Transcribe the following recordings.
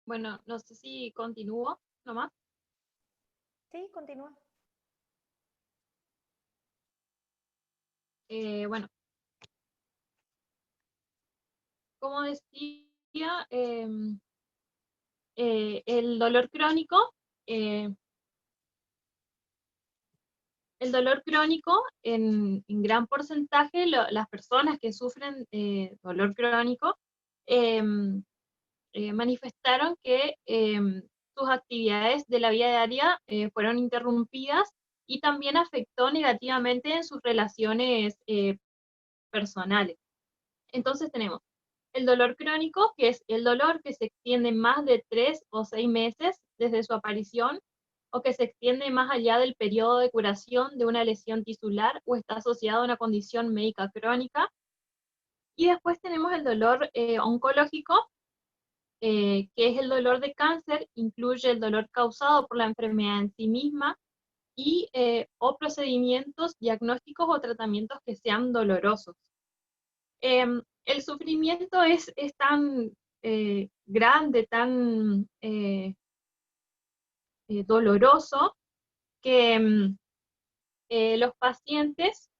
Bueno, no sé si continúo nomás. Sí, continúa. Bueno, como decía, el dolor crónico, eh, en gran porcentaje, las personas que sufren dolor crónico em, manifestaron que sus actividades de la vida diaria fueron interrumpidas y también afectó negativamente en sus relaciones personales. Entonces tenemos el dolor crónico, que es el dolor que se extiende más de 3 o 6 meses desde su aparición, o que se extiende más allá del periodo de curación de una lesión tisular o está asociado a una condición médica crónica. Y después tenemos el dolor oncológico, que es el dolor de cáncer, incluye el dolor causado por la enfermedad en sí misma y o procedimientos diagnósticos o tratamientos que sean dolorosos. El sufrimiento es tan grande, tan doloroso, que los pacientes,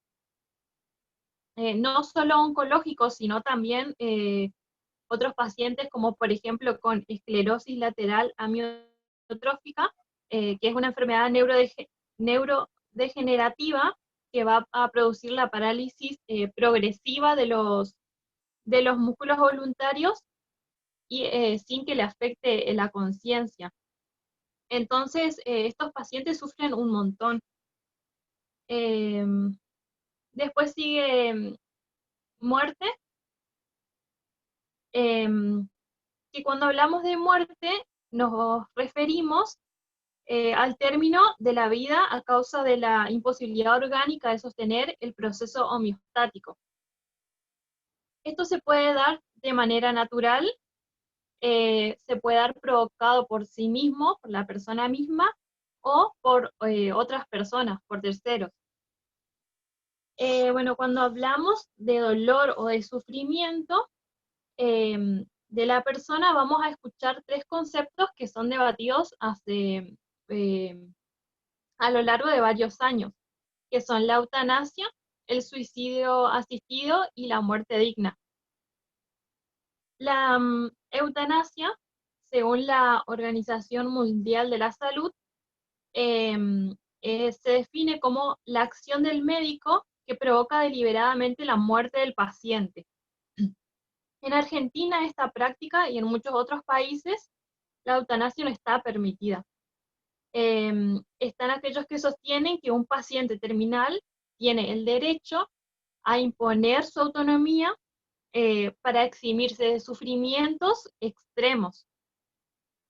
no solo oncológicos, sino también otros pacientes como por ejemplo con esclerosis lateral amiotrófica, que es una enfermedad neurodegenerativa que va a producir la parálisis progresiva de los músculos voluntarios y sin que le afecte la conciencia. Entonces, estos pacientes sufren un montón. Eh, Después sigue muerte, eh, que cuando hablamos de muerte nos referimos al término de la vida a causa de la imposibilidad orgánica de sostener el proceso homeostático. Esto se puede dar de manera natural, se puede dar provocado por sí mismo, por la persona misma, o por otras personas, por terceros. Bueno, cuando hablamos de dolor o de sufrimiento de la persona, vamos a escuchar tres conceptos que son debatidos eh, a lo largo de varios años, que son la eutanasia, el suicidio asistido y la muerte digna. La eutanasia, según la Organización Mundial de la Salud, se define como la acción del médico que provoca deliberadamente la muerte del paciente. En Argentina esta práctica y en muchos otros países la eutanasia no está permitida. Están aquellos que sostienen que un paciente terminal tiene el derecho a imponer su autonomía para eximirse de sufrimientos extremos.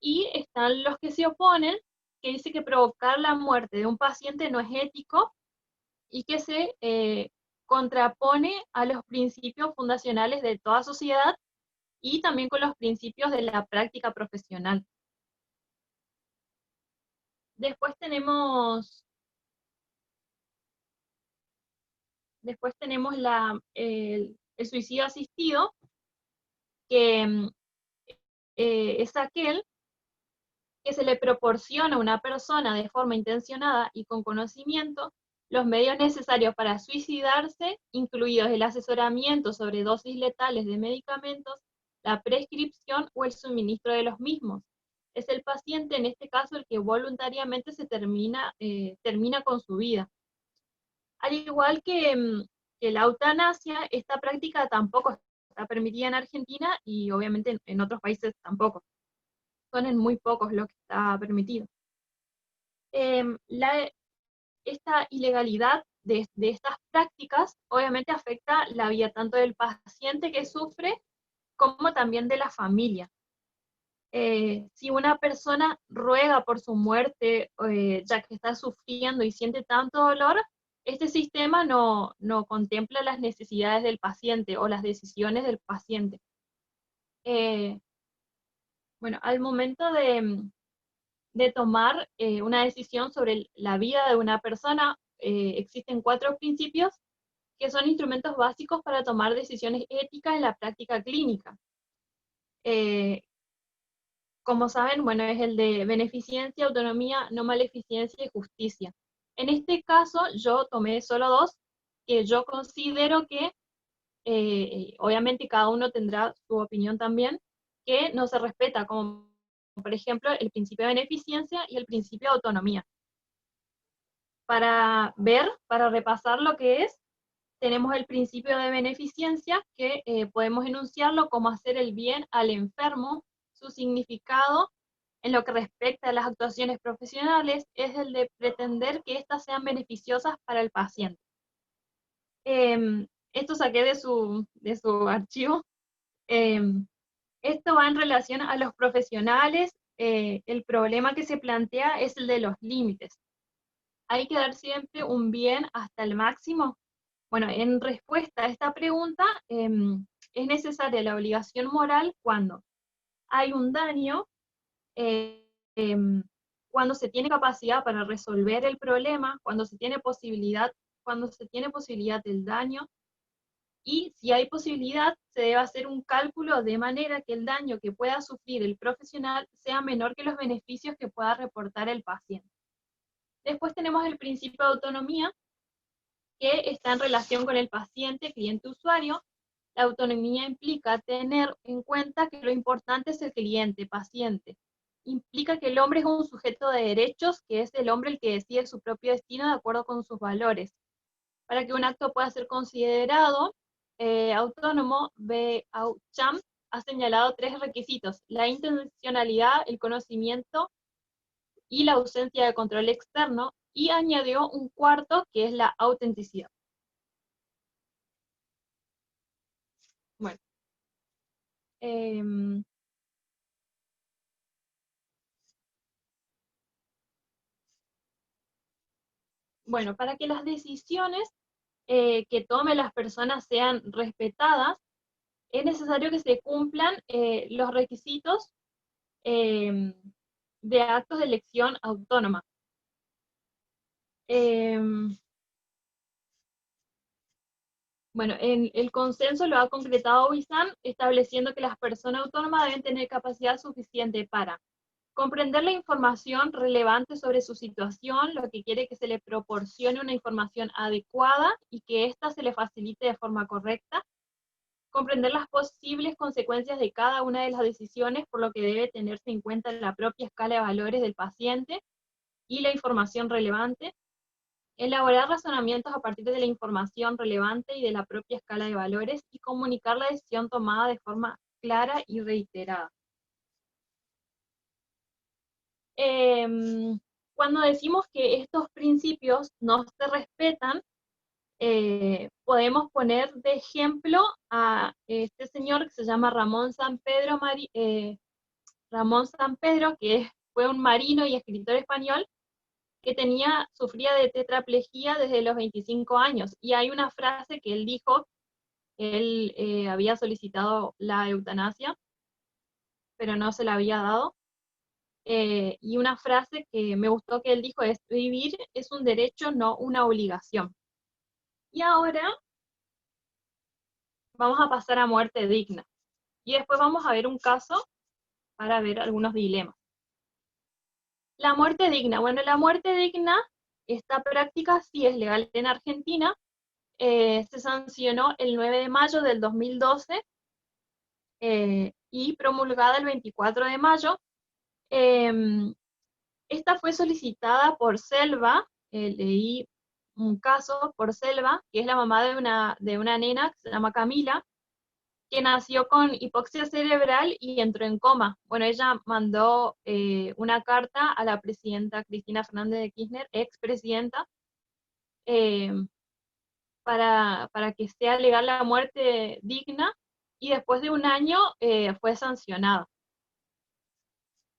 Y están los que se oponen, que dicen que provocar la muerte de un paciente no es ético y que se contrapone a los principios fundacionales de toda sociedad y también con los principios de la práctica profesional. Después tenemos, el suicidio asistido, que es aquel que se le proporciona a una persona de forma intencionada y con conocimiento los medios necesarios para suicidarse, incluidos el asesoramiento sobre dosis letales de medicamentos, la prescripción o el suministro de los mismos. Es el paciente, en este caso, el que voluntariamente termina con su vida. Al igual que la eutanasia, esta práctica tampoco está permitida en Argentina y obviamente en otros países tampoco. Son en muy pocos lo que está permitido. Em, la, Esta ilegalidad de estas prácticas obviamente afecta la vida tanto del paciente que sufre como también de la familia. Si una persona ruega por su muerte, ya que está sufriendo y siente tanto dolor, este sistema no contempla las necesidades del paciente o las decisiones del paciente. Eh, bueno, al momento de tomar una decisión sobre la vida de una persona, existen 4 principios que son instrumentos básicos para tomar decisiones éticas en la práctica clínica. Eh, como saben, bueno, es el de beneficencia, autonomía, no maleficencia y justicia. En este caso, yo tomé solo dos que yo considero que, obviamente cada uno tendrá su opinión también, que no se respeta, como por ejemplo el principio de beneficencia y el principio de autonomía. Para repasar lo que es, tenemos el principio de beneficencia, que podemos enunciarlo como hacer el bien al enfermo. Su significado, en lo que respecta a las actuaciones profesionales, es el de pretender que éstas sean beneficiosas para el paciente. Esto saqué de su archivo. Esto va en relación a los profesionales. El problema que se plantea es el de los límites. ¿Hay que dar siempre un bien hasta el máximo? Bueno, en respuesta a esta pregunta, es necesaria la obligación moral cuando hay un daño, eh, em, cuando se tiene capacidad para resolver el problema, cuando se tiene posibilidad del daño, y si hay posibilidad, se debe hacer un cálculo de manera que el daño que pueda sufrir el profesional sea menor que los beneficios que pueda reportar el paciente. Después tenemos el principio de autonomía, que está en relación con el paciente, cliente, usuario. La autonomía implica tener en cuenta que lo importante es el cliente, paciente. Implica que el hombre es un sujeto de derechos, que es el hombre el que decide su propio destino de acuerdo con sus valores. Para que un acto pueda ser considerado autónomo, Beauchamp ha señalado tres requisitos: la intencionalidad, el conocimiento y la ausencia de control externo, y añadió un cuarto, que es la autenticidad. Bueno, em, bueno, para que las decisiones que tomen las personas sean respetadas, es necesario que se cumplan los requisitos em, de actos de elección autónoma. Em, bueno, el consenso lo ha concretado Oisán, estableciendo que las personas autónomas deben tener capacidad suficiente para comprender la información relevante sobre su situación, lo que quiere que se le proporcione una información adecuada y que ésta se le facilite de forma correcta. Comprender las posibles consecuencias de cada una de las decisiones, por lo que debe tenerse en cuenta la propia escala de valores del paciente y la información relevante. Elaborar razonamientos a partir de la información relevante y de la propia escala de valores y comunicar la decisión tomada de forma clara y reiterada. Cuando decimos que estos principios no se respetan, podemos poner de ejemplo a este señor que se llama Ramón San Pedro, Ramón San Pedro, que fue un marino y escritor español que sufría de tetraplegia desde los 25 años. Y hay una frase que él dijo: él había solicitado la eutanasia, pero no se la había dado. Y una frase que me gustó que él dijo es: vivir es un derecho, no una obligación. Y ahora vamos a pasar a muerte digna. Y después vamos a ver un caso para ver algunos dilemas. La muerte digna. Bueno, la muerte digna, esta práctica sí es legal en Argentina. Se sancionó el 9 de mayo del 2012 y promulgada el 24 de mayo. Esta fue solicitada por Selva, leí un caso por Selva, que es la mamá de una nena que se llama Camila, que nació con hipoxia cerebral y entró en coma. Bueno, ella mandó una carta a la presidenta Cristina Fernández de Kirchner, expresidenta, eh, para que sea legal la muerte digna, y después de un año fue sancionada.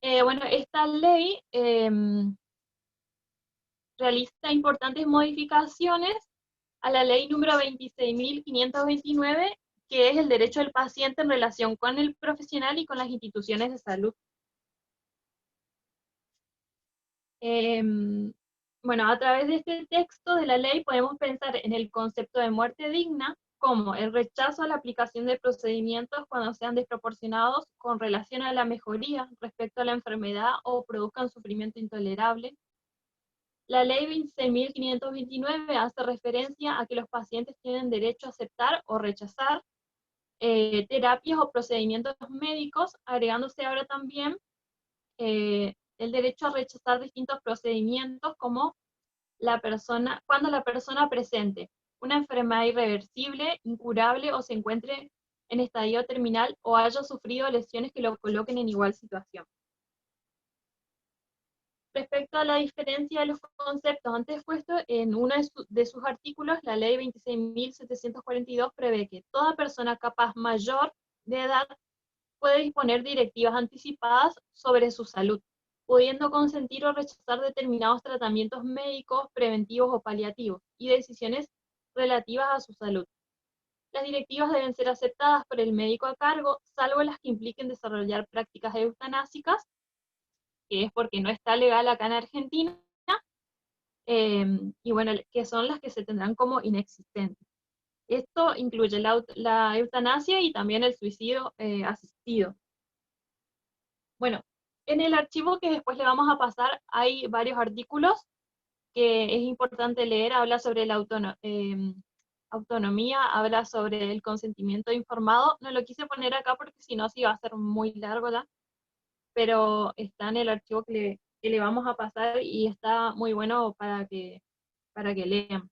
Bueno, esta ley realiza importantes modificaciones a la ley número 26.529, que es el derecho del paciente en relación con el profesional y con las instituciones de salud. Bueno, a través de este texto de la ley podemos pensar en el concepto de muerte digna como el rechazo a la aplicación de procedimientos cuando sean desproporcionados con relación a la mejoría respecto a la enfermedad o produzcan sufrimiento intolerable. La ley 26.529 hace referencia a que los pacientes tienen derecho a aceptar o rechazar terapias o procedimientos médicos, agregándose ahora también el derecho a rechazar distintos procedimientos como cuando la persona presente una enfermedad irreversible, incurable o se encuentre en estadio terminal o haya sufrido lesiones que lo coloquen en igual situación. Respecto a la diferencia de los conceptos antes puestos, en uno de sus artículos, la ley 26.742 prevé que toda persona capaz mayor de edad puede disponer directivas anticipadas sobre su salud, pudiendo consentir o rechazar determinados tratamientos médicos, preventivos o paliativos, y decisiones relativas a su salud. Las directivas deben ser aceptadas por el médico a cargo, salvo las que impliquen desarrollar prácticas eutanásicas, que es porque no está legal acá en Argentina, y bueno, que son las que se tendrán como inexistentes. Esto incluye la eutanasia y también el suicidio asistido. Bueno, en el archivo que después le vamos a pasar hay varios artículos que es importante leer. Habla sobre la autonomía, habla sobre el consentimiento informado. No lo quise poner acá porque si no, sí va a ser muy largo ya, pero está en el archivo que le vamos a pasar y está muy bueno para que lean.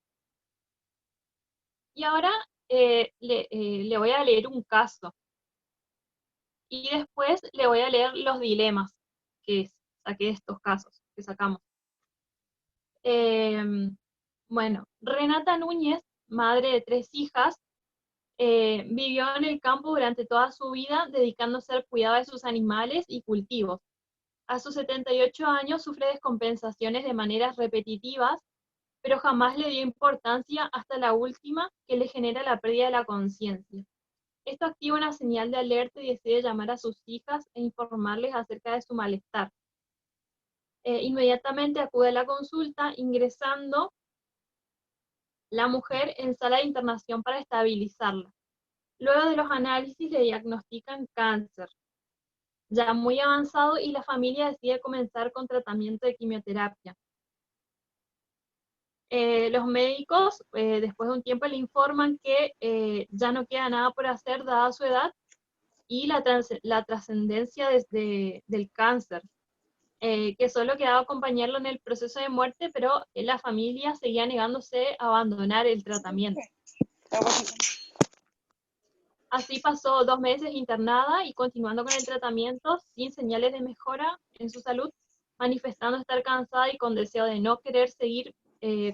Y ahora le voy a leer un caso. Y después le voy a leer los dilemas que saqué de estos casos que sacamos. Bueno, Renata Núñez, madre de 3 hijas, vivió en el campo durante toda su vida dedicándose al cuidado de sus animales y cultivos. A sus 78 años sufre descompensaciones de maneras repetitivas, pero jamás le dio importancia hasta la última, que le genera la pérdida de la conciencia. Esto activa una señal de alerta y decide llamar a sus hijas e informarles acerca de su malestar. Inmediatamente acude a la consulta, ingresando la mujer en sala de internación para estabilizarla. Luego de los análisis le diagnostican cáncer, ya muy avanzado, y la familia decide comenzar con tratamiento de quimioterapia. Los médicos, después de un tiempo, le informan que ya no queda nada por hacer dada su edad y la trascendencia del cáncer, que solo quedaba acompañarlo en el proceso de muerte, pero la familia seguía negándose a abandonar el tratamiento. Así pasó 2 meses internada y continuando con el tratamiento sin señales de mejora en su salud, manifestando estar cansada y con deseo de no querer seguir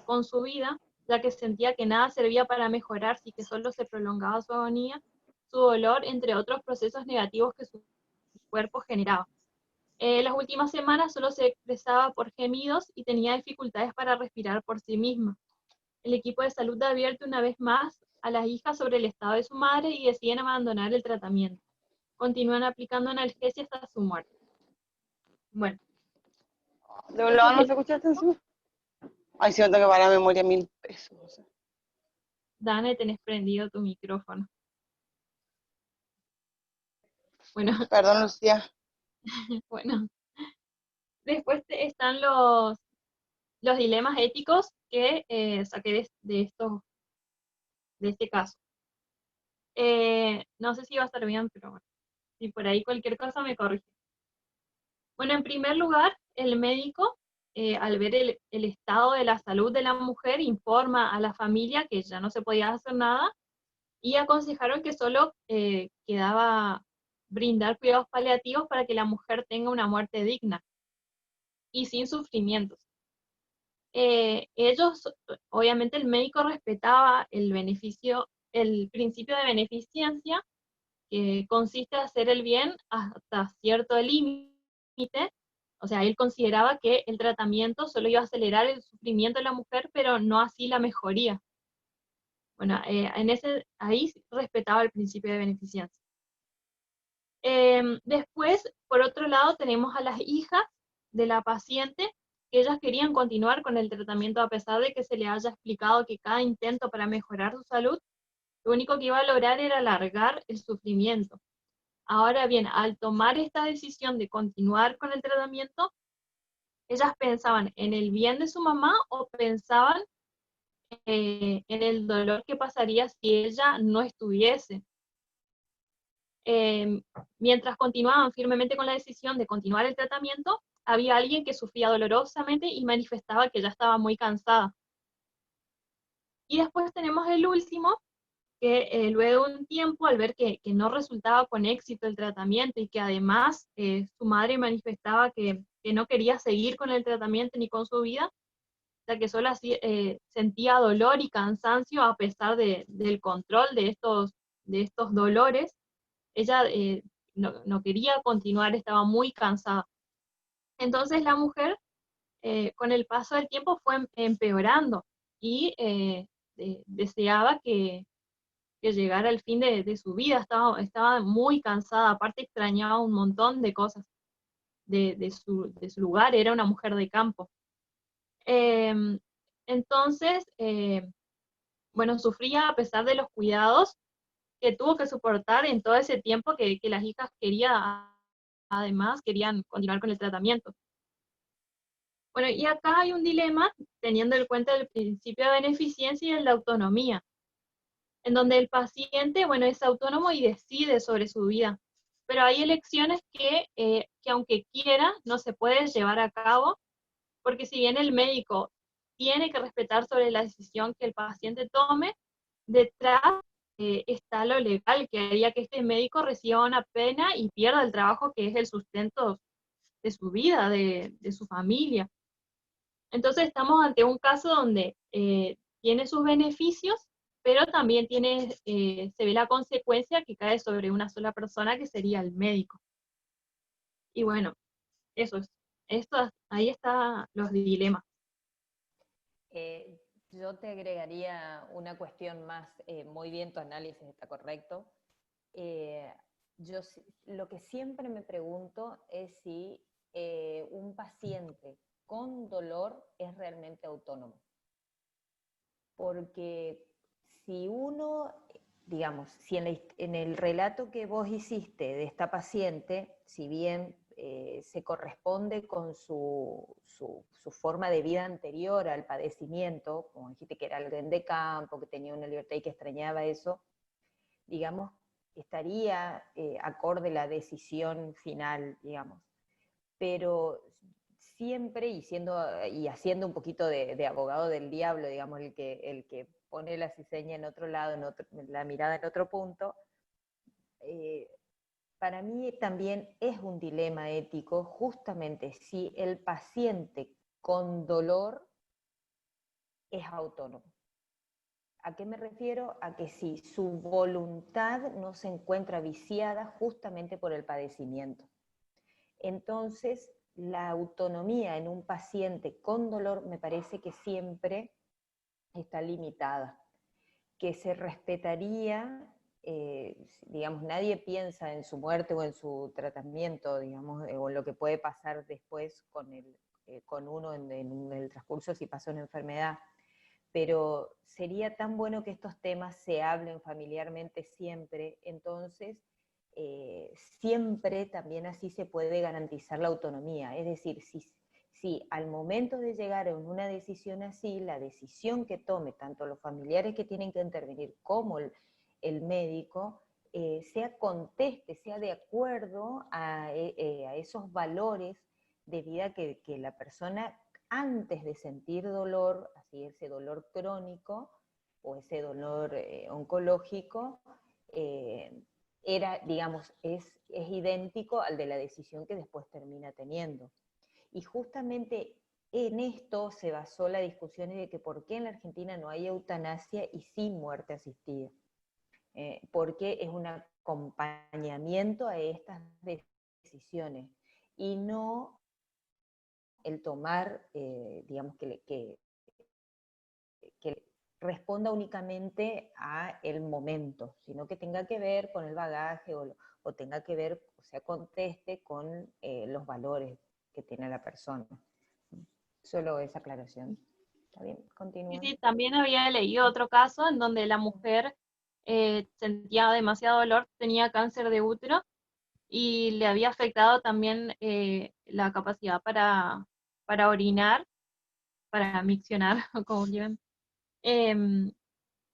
con su vida, ya que sentía que nada servía para mejorar, sí que solo se prolongaba su agonía, su dolor, entre otros procesos negativos que su cuerpo generaba. Las últimas semanas solo se expresaba por gemidos y tenía dificultades para respirar por sí misma. El equipo de salud advierte una vez más a las hijas sobre el estado de su madre y deciden abandonar el tratamiento. Continúan aplicando analgesia hasta su muerte. Bueno. ¿De un lado no se escucha encima? Ay, siento que para la memoria 1000 pesos. Dane, tenés prendido tu micrófono. Bueno. Perdón, Lucía. Bueno. Después están los dilemas éticos que saqué de este caso. No sé si va a estar bien, pero bueno, si por ahí cualquier cosa me corrige. Bueno, en primer lugar, el médico, al ver el estado de la salud de la mujer, informa a la familia que ya no se podía hacer nada y aconsejaron que solo quedaba brindar cuidados paliativos para que la mujer tenga una muerte digna y sin sufrimientos. Ellos, obviamente el médico respetaba el principio de beneficencia, que consiste en hacer el bien hasta cierto límite. O sea, él consideraba que el tratamiento solo iba a acelerar el sufrimiento de la mujer, pero no así la mejoría. Bueno, ahí respetaba el principio de beneficencia. Después, por otro lado, tenemos a las hijas de la paciente, que ellas querían continuar con el tratamiento a pesar de que se le haya explicado que cada intento para mejorar su salud lo único que iba a lograr era alargar el sufrimiento. Ahora bien, al tomar esta decisión de continuar con el tratamiento, ellas pensaban en el bien de su mamá o pensaban en el dolor que pasaría si ella no estuviese. Eh, Mientras continuaban firmemente con la decisión de continuar el tratamiento, había alguien que sufría dolorosamente y manifestaba que ya estaba muy cansada. Y después tenemos el último, que luego de un tiempo, al ver que no resultaba con éxito el tratamiento y que además su madre manifestaba que no quería seguir con el tratamiento ni con su vida, o sea que solo así, sentía dolor y cansancio a pesar del control de estos dolores, ella no quería continuar, estaba muy cansada. Entonces la mujer, con el paso del tiempo, fue empeorando y deseaba que llegara el fin de su vida, estaba muy cansada, aparte extrañaba un montón de cosas de su lugar, era una mujer de campo. Em, entonces, bueno, sufría a pesar de los cuidados que tuvo que soportar en todo ese tiempo que las hijas además, querían continuar con el tratamiento. Bueno, y acá hay un dilema, teniendo en cuenta el principio de beneficencia y el de autonomía, en donde el paciente, bueno, es autónomo y decide sobre su vida, pero hay elecciones que aunque quiera, no se pueden llevar a cabo, porque si bien el médico tiene que respetar sobre la decisión que el paciente tome, detrás está lo legal, que haría que este médico reciba una pena y pierda el trabajo que es el sustento de su vida, de su familia. Entonces estamos ante un caso donde tiene sus beneficios, pero también se ve la consecuencia que cae sobre una sola persona, que sería el médico. Y bueno, eso es. Ahí están los dilemas. Yo te agregaría una cuestión más, muy bien, tu análisis está correcto. Yo lo que siempre me pregunto es si un paciente con dolor es realmente autónomo. Porque si uno, digamos, si en el relato que vos hiciste de esta paciente, si bien se corresponde con su forma de vida anterior al padecimiento, como dijiste que era alguien de campo, que tenía una libertad y que extrañaba eso, digamos, estaría acorde la decisión final, digamos. Pero siempre, y haciendo un poquito de abogado del diablo, digamos, el que pone la ciseña en otro lado, la mirada en otro punto, para mí también es un dilema ético, justamente si el paciente con dolor es autónomo. ¿A qué me refiero? A que si su voluntad no se encuentra viciada justamente por el padecimiento. Entonces, la autonomía en un paciente con dolor me parece que siempre está limitada, que se respetaría, digamos, nadie piensa en su muerte o en su tratamiento, digamos, o en lo que puede pasar después con uno en el transcurso si pasa una enfermedad, pero sería tan bueno que estos temas se hablen familiarmente siempre, entonces siempre también así se puede garantizar la autonomía, es decir, si al momento de llegar a una decisión así, la decisión que tome tanto los familiares que tienen que intervenir como el médico, sea de acuerdo a esos valores de vida que la persona, antes de sentir dolor, así ese dolor crónico o ese dolor oncológico, digamos, es idéntico al de la decisión que después termina teniendo. Y justamente en esto se basó la discusión de que por qué en la Argentina no hay eutanasia y sí muerte asistida. Porque es un acompañamiento a estas decisiones y no el tomar, digamos, que responda únicamente a el momento, sino que tenga que ver con el bagaje o tenga que ver, o sea, conteste con los valores que tiene la persona. Solo esa aclaración. ¿Está bien? Continúa. Sí, también había leído otro caso en donde la mujer sentía demasiado dolor, tenía cáncer de útero y le había afectado también la capacidad para orinar, para miccionar, como quieran. Em,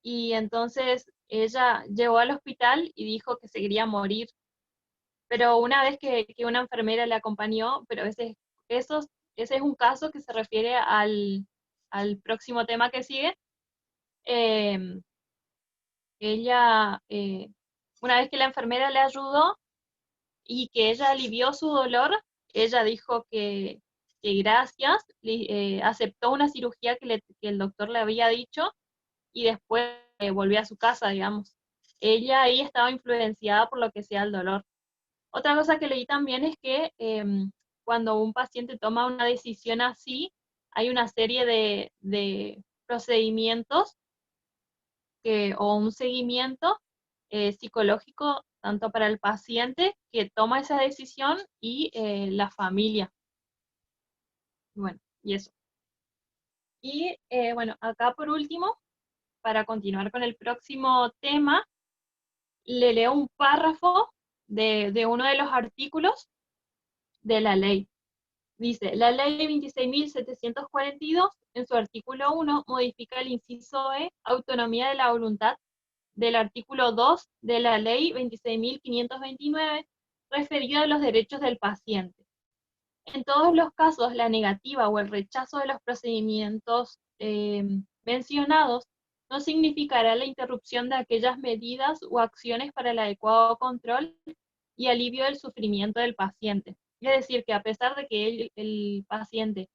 y entonces ella llegó al hospital y dijo que se quería morir, pero una vez que una enfermera le acompañó, pero ese es un caso que se refiere al próximo tema que sigue. em, Ella, una vez que la enfermera le ayudó y que ella alivió su dolor, ella dijo que gracias, aceptó una cirugía que el doctor le había dicho y después volvió a su casa, digamos. Ella ahí estaba influenciada por lo que sea el dolor. Otra cosa que leí también es que cuando un paciente toma una decisión así, hay una serie de procedimientos o un seguimiento psicológico tanto para el paciente que toma esa decisión y la familia. Bueno, y eso. Y bueno, acá por último, para continuar con el próximo tema, le leo un párrafo de uno de los artículos de la ley. Dice, la ley 26.742, en su artículo 1, modifica el inciso E, autonomía de la voluntad, del artículo 2 de la ley 26.529, referido a los derechos del paciente. En todos los casos, la negativa o el rechazo de los procedimientos mencionados no significará la interrupción de aquellas medidas o acciones para el adecuado control y alivio del sufrimiento del paciente. Es decir, que a pesar de que el paciente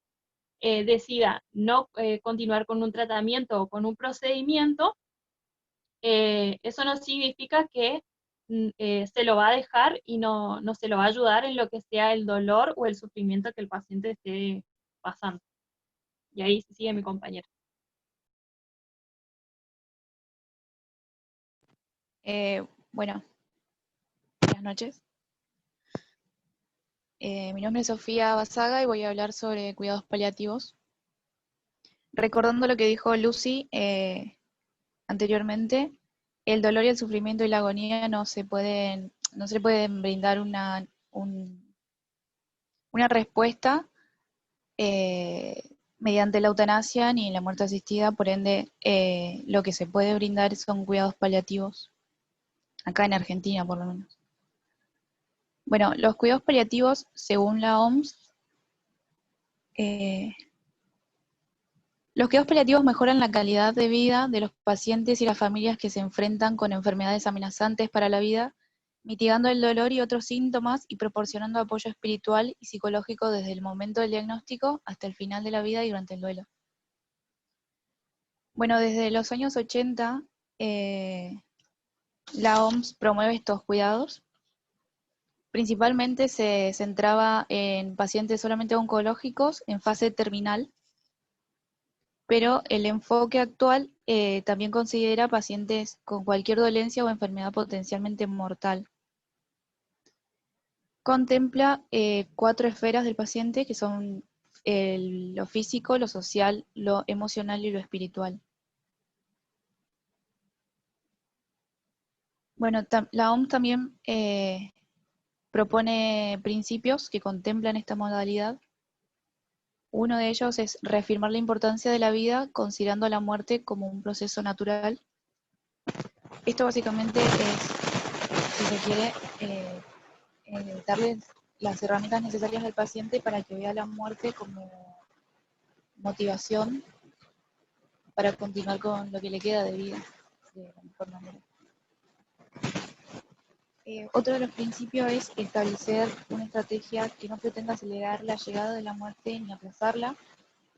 decida no continuar con un tratamiento o con un procedimiento, eso no significa que se lo va a dejar y no se lo va a ayudar en lo que sea el dolor o el sufrimiento que el paciente esté pasando. Y ahí sigue mi compañera. Bueno, buenas noches. Mi nombre es Sofía Basaga y voy a hablar sobre cuidados paliativos. Recordando lo que dijo Lucy anteriormente, el dolor y el sufrimiento y la agonía no se le pueden brindar una respuesta mediante la eutanasia ni la muerte asistida, por ende lo que se puede brindar son cuidados paliativos, acá en Argentina por lo menos. Bueno, los cuidados paliativos, según la OMS, los cuidados paliativos mejoran la calidad de vida de los pacientes y las familias que se enfrentan con enfermedades amenazantes para la vida, mitigando el dolor y otros síntomas y proporcionando apoyo espiritual y psicológico desde el momento del diagnóstico hasta el final de la vida y durante el duelo. Bueno, desde los años 80, la OMS promueve estos cuidados. Principalmente se centraba en pacientes solamente oncológicos en fase terminal, pero el enfoque actual también considera pacientes con cualquier dolencia o enfermedad potencialmente mortal. Contempla 4 esferas del paciente, que son lo físico, lo social, lo emocional y lo espiritual. Bueno, la OMS también propone principios que contemplan esta modalidad. Uno de ellos es reafirmar la importancia de la vida considerando la muerte como un proceso natural. Esto básicamente es, si se quiere, darles las herramientas necesarias al paciente para que vea la muerte como motivación para continuar con lo que le queda de vida de la mejor manera. Otro de los principios es establecer una estrategia que no pretenda acelerar la llegada de la muerte ni aplazarla.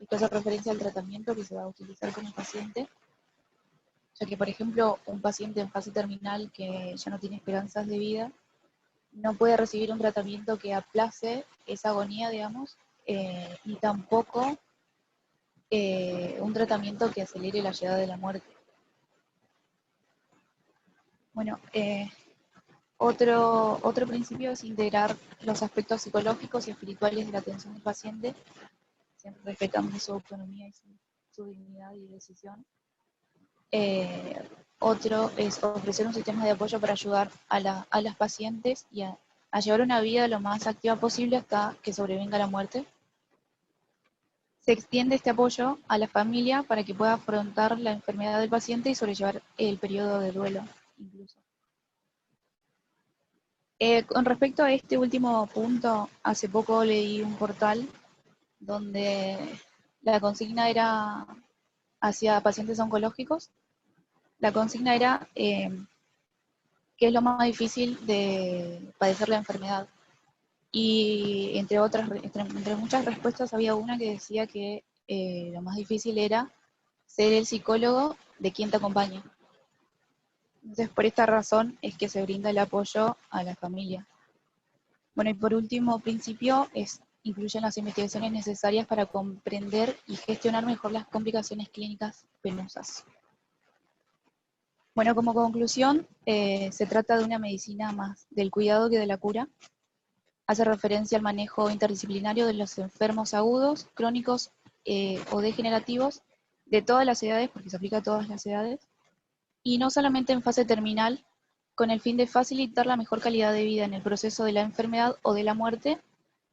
Esto hace referencia al tratamiento que se va a utilizar con el paciente, ya que, por ejemplo, un paciente en fase terminal que ya no tiene esperanzas de vida, no puede recibir un tratamiento que aplace esa agonía, digamos, y tampoco un tratamiento que acelere la llegada de la muerte. Bueno, otro principio es integrar los aspectos psicológicos y espirituales de la atención del paciente, siempre respetando su autonomía y su dignidad y decisión. otro es ofrecer un sistema de apoyo para ayudar a las pacientes y a llevar una vida lo más activa posible hasta que sobrevenga la muerte. Se extiende este apoyo a la familia para que pueda afrontar la enfermedad del paciente y sobrellevar el periodo de duelo, incluso. Con respecto a este último punto, hace poco leí un portal donde la consigna era hacia pacientes oncológicos. La consigna era qué es lo más difícil de padecer la enfermedad. Y entre muchas respuestas había una que decía que lo más difícil era ser el psicólogo de quien te acompaña. Entonces, por esta razón es que se brinda el apoyo a la familia. Bueno, y por último principio incluyen las investigaciones necesarias para comprender y gestionar mejor las complicaciones clínicas penosas. Bueno, como conclusión, se trata de una medicina más del cuidado que de la cura. Hace referencia al manejo interdisciplinario de los enfermos agudos, crónicos o degenerativos de todas las edades, porque se aplica a todas las edades, y no solamente en fase terminal, con el fin de facilitar la mejor calidad de vida en el proceso de la enfermedad o de la muerte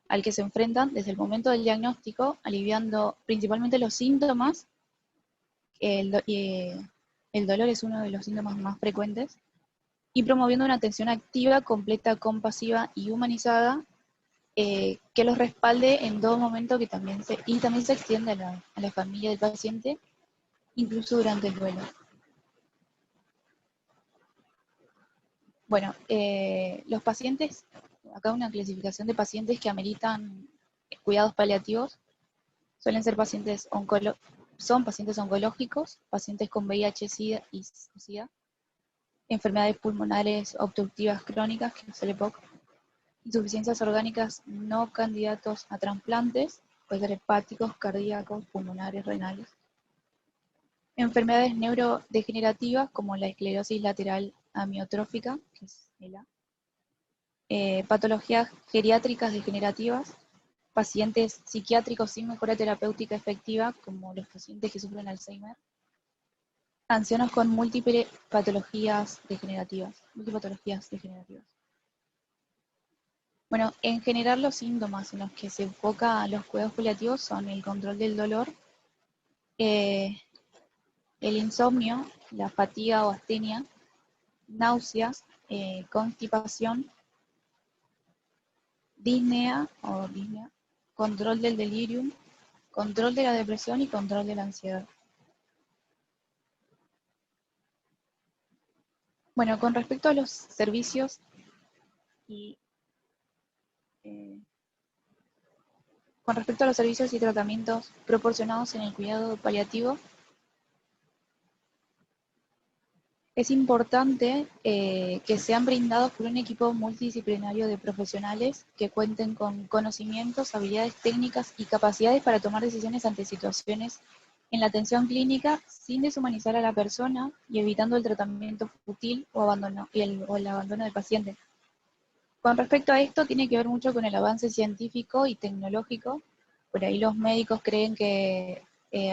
al que se enfrentan desde el momento del diagnóstico, aliviando principalmente los síntomas. El dolor es uno de los síntomas más frecuentes, y promoviendo una atención activa, completa, compasiva y humanizada que los respalde en todo momento, y también se extiende a la familia del paciente, incluso durante el duelo. Bueno, los pacientes, acá una clasificación de pacientes que ameritan cuidados paliativos, suelen ser pacientes oncológicos, pacientes con VIH, SIDA, enfermedades pulmonares obstructivas crónicas, que es el EPOC, insuficiencias orgánicas no candidatos a trasplantes, puede ser hepáticos, cardíacos, pulmonares, renales. Enfermedades neurodegenerativas como la esclerosis lateral amiotrófica, que es ELA. Patologías geriátricas degenerativas, pacientes psiquiátricos sin mejora terapéutica efectiva, como los pacientes que sufren Alzheimer. Ancianos con múltiples patologías degenerativas. Bueno, en general los síntomas en los que se enfoca los cuidados paliativos son el control del dolor, el insomnio, la fatiga o astenia, náuseas, constipación, disnea, control del delirium, control de la depresión y control de la ansiedad. Bueno, con respecto a los servicios y tratamientos proporcionados en el cuidado paliativo, es importante que sean brindados por un equipo multidisciplinario de profesionales que cuenten con conocimientos, habilidades técnicas y capacidades para tomar decisiones ante situaciones en la atención clínica sin deshumanizar a la persona y evitando el tratamiento fútil o el abandono del paciente. Con respecto a esto, tiene que ver mucho con el avance científico y tecnológico. Por ahí los médicos creen que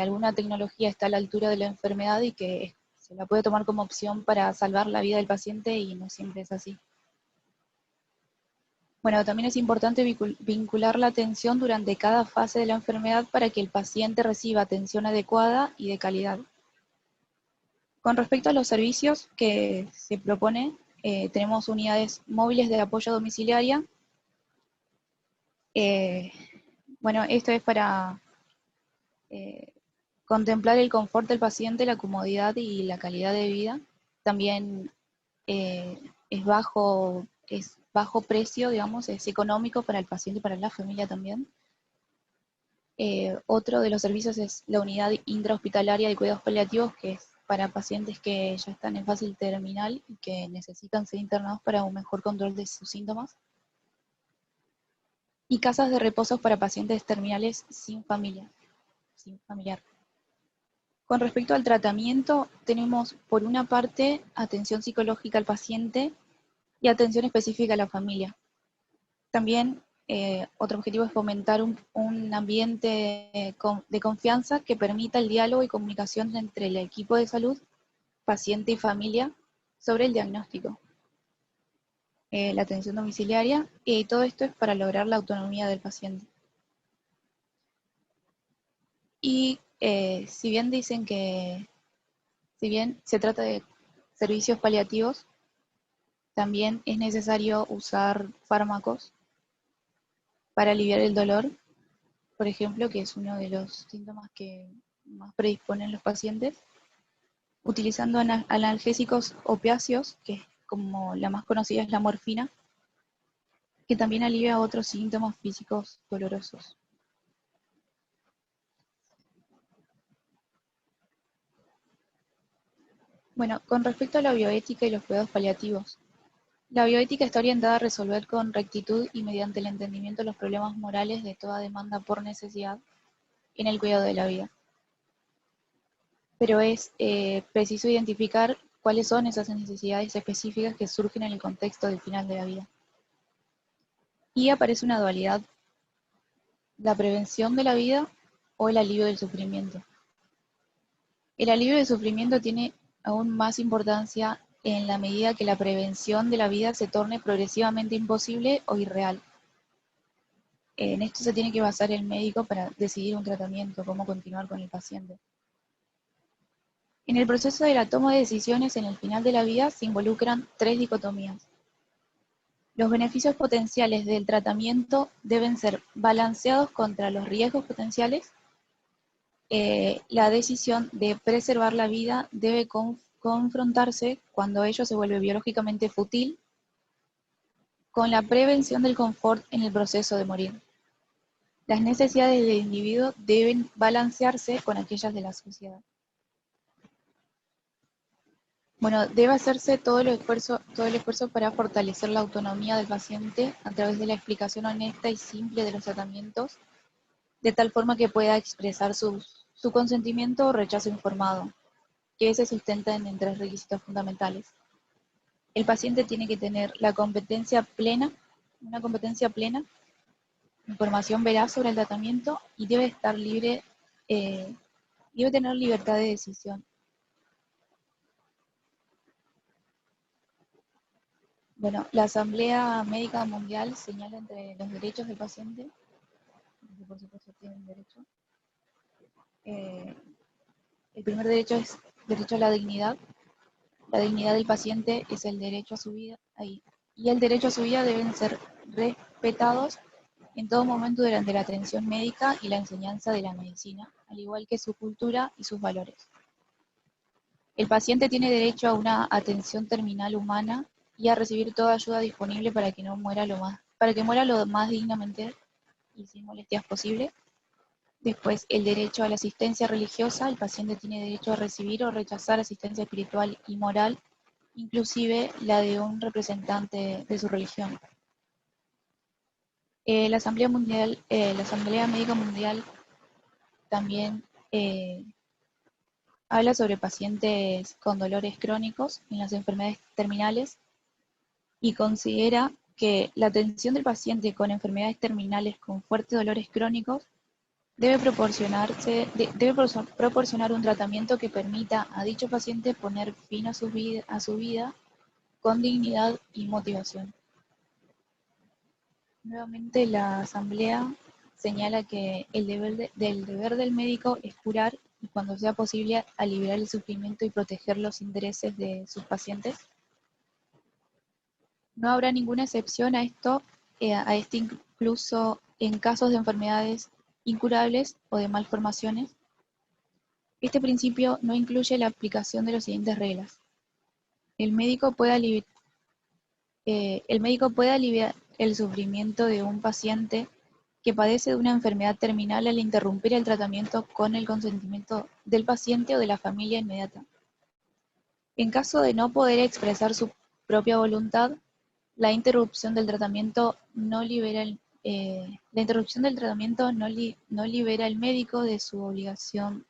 alguna tecnología está a la altura de la enfermedad y que se la puede tomar como opción para salvar la vida del paciente, y no siempre es así. Bueno, también es importante vincular la atención durante cada fase de la enfermedad para que el paciente reciba atención adecuada y de calidad. Con respecto a los servicios que se propone, tenemos unidades móviles de apoyo domiciliaria. Bueno, esto es para contemplar el confort del paciente, la comodidad y la calidad de vida. También es bajo precio, digamos, es económico para el paciente y para la familia también. Otro de los servicios es la unidad intrahospitalaria de cuidados paliativos, que es para pacientes que ya están en fase terminal y que necesitan ser internados para un mejor control de sus síntomas. Y casas de reposo para pacientes terminales sin familiar. Con respecto al tratamiento, tenemos por una parte atención psicológica al paciente y atención específica a la familia. También otro objetivo es fomentar un ambiente de confianza que permita el diálogo y comunicación entre el equipo de salud paciente y familia sobre el diagnóstico, la atención domiciliaria, y todo esto es para lograr la autonomía del paciente. Y si bien dicen que, si bien se trata de servicios paliativos, también es necesario usar fármacos para aliviar el dolor, por ejemplo, que es uno de los síntomas que más predisponen los pacientes, utilizando analgésicos opiáceos, que como la más conocida es la morfina, que también alivia otros síntomas físicos dolorosos. Bueno, con respecto a la bioética y los cuidados paliativos, la bioética está orientada a resolver con rectitud y mediante el entendimiento los problemas morales de toda demanda por necesidad en el cuidado de la vida. Pero es preciso identificar cuáles son esas necesidades específicas que surgen en el contexto del final de la vida. Y aparece una dualidad: la prevención de la vida o el alivio del sufrimiento. El alivio del sufrimiento tiene aún más importancia en la medida que la prevención de la vida se torne progresivamente imposible o irreal. En esto se tiene que basar el médico para decidir un tratamiento, cómo continuar con el paciente. En el proceso de la toma de decisiones en el final de la vida se involucran tres dicotomías. Los beneficios potenciales del tratamiento deben ser balanceados contra los riesgos potenciales. La decisión de preservar la vida debe confrontarse cuando ello se vuelve biológicamente fútil con la prevención del confort en el proceso de morir. Las necesidades del individuo deben balancearse con aquellas de la sociedad. Bueno, debe hacerse todo el esfuerzo para fortalecer la autonomía del paciente a través de la explicación honesta y simple de los tratamientos, de tal forma que pueda expresar su consentimiento o rechazo informado, que se sustentan en tres requisitos fundamentales. El paciente tiene que tener una competencia plena, información veraz sobre el tratamiento, y debe tener libertad de decisión. Bueno, la Asamblea Médica Mundial señala entre los derechos del paciente, que por supuesto tienen derecho. El primer derecho es derecho a la dignidad. La dignidad del paciente es el derecho a su vida, y el derecho a su vida deben ser respetados en todo momento durante la atención médica y la enseñanza de la medicina, al igual que su cultura y sus valores. El paciente tiene derecho a una atención terminal humana y a recibir toda ayuda disponible para que muera lo más dignamente y sin molestias posible. Después, el derecho a la asistencia religiosa. El paciente tiene derecho a recibir o rechazar asistencia espiritual y moral, inclusive la de un representante de su religión. La Asamblea Médica Mundial también habla sobre pacientes con dolores crónicos en las enfermedades terminales y considera que la atención del paciente con enfermedades terminales con fuertes dolores crónicos debe proporcionar un tratamiento que permita a dicho paciente poner fin a su vida con dignidad y motivación. Nuevamente, la Asamblea señala que el deber del médico es curar y, cuando sea posible, aliviar el sufrimiento y proteger los intereses de sus pacientes. No habrá ninguna excepción a esto, incluso en casos de enfermedades incurables o de malformaciones. Este principio no incluye la aplicación de las siguientes reglas. El médico puede aliviar el sufrimiento de un paciente que padece de una enfermedad terminal al interrumpir el tratamiento con el consentimiento del paciente o de la familia inmediata. En caso de no poder expresar su propia voluntad, la interrupción del tratamiento no libera al médico de su obligación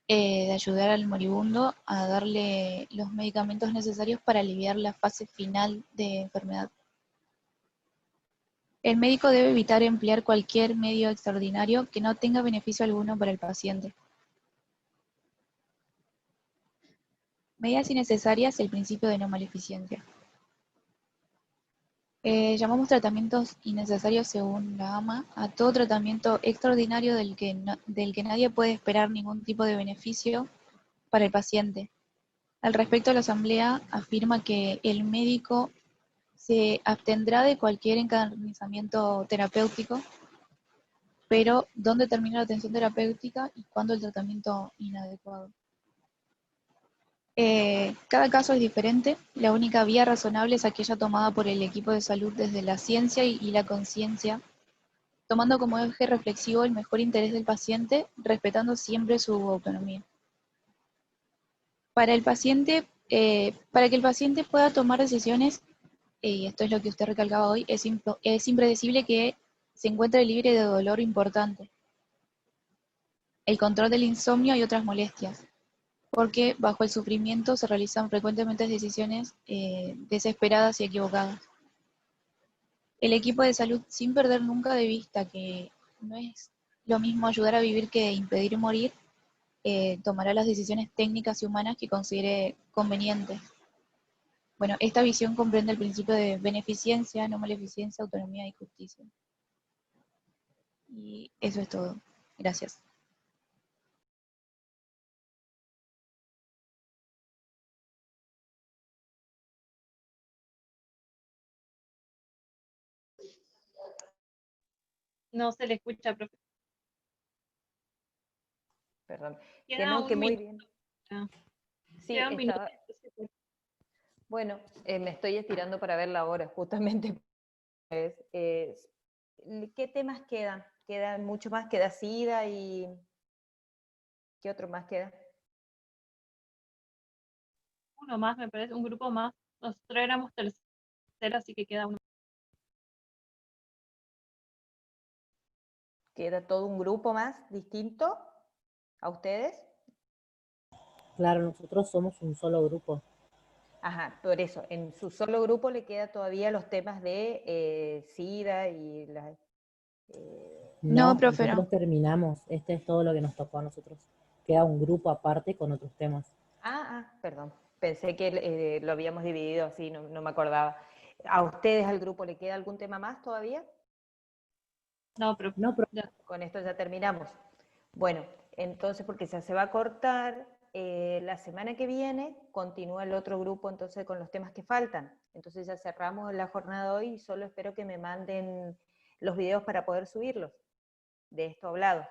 de ayudar al moribundo a darle los medicamentos necesarios para aliviar la fase final de enfermedad. El médico debe evitar emplear cualquier medio extraordinario que no tenga beneficio alguno para el paciente. Medidas innecesarias y el principio de no maleficencia. Llamamos tratamientos innecesarios según la AMA a todo tratamiento extraordinario del que nadie puede esperar ningún tipo de beneficio para el paciente. Al respecto, la Asamblea afirma que el médico se abstendrá de cualquier encarnizamiento terapéutico, pero ¿dónde termina la atención terapéutica y cuándo el tratamiento inadecuado? Cada caso es diferente. La única vía razonable es aquella tomada por el equipo de salud desde la ciencia y la conciencia, tomando como eje reflexivo el mejor interés del paciente, respetando siempre su autonomía. Para que el paciente pueda tomar decisiones, y esto es lo que usted recalcaba hoy, es impredecible que se encuentre libre de dolor importante, el control del insomnio y otras molestias, porque bajo el sufrimiento se realizan frecuentemente decisiones desesperadas y equivocadas. El equipo de salud, sin perder nunca de vista que no es lo mismo ayudar a vivir que impedir morir, tomará las decisiones técnicas y humanas que considere convenientes. Bueno, esta visión comprende el principio de beneficencia, no maleficencia, autonomía y justicia. Y eso es todo. Gracias. No se le escucha, profe. Perdón. Que Queda no, que un muy minuto. bien. Ah, Sí, queda un minuto. estaba, bueno, me estoy estirando para ver la hora, justamente. ¿Qué temas quedan? ¿Quedan mucho más? ¿Queda SIDA y qué otro más queda? Uno más, me parece, un grupo más. Nosotros éramos tercera, así que queda uno. ¿Queda todo un grupo más distinto a ustedes? Claro, nosotros somos un solo grupo. Ajá, por eso, en su solo grupo le queda todavía los temas de SIDA y las... No, No, profe, no. nosotros terminamos. Este es todo lo que nos tocó a nosotros. Queda un grupo aparte con otros temas. Perdón. Pensé que lo habíamos dividido así, no me acordaba. ¿A ustedes, al grupo, le queda algún tema más todavía? No, profe. No, pero Ya. Con esto ya terminamos. Bueno, entonces, porque ya se va a cortar, la semana que viene continúa el otro grupo entonces con los temas que faltan. Entonces ya cerramos la jornada hoy y solo espero que me manden los videos para poder subirlos de esto hablado.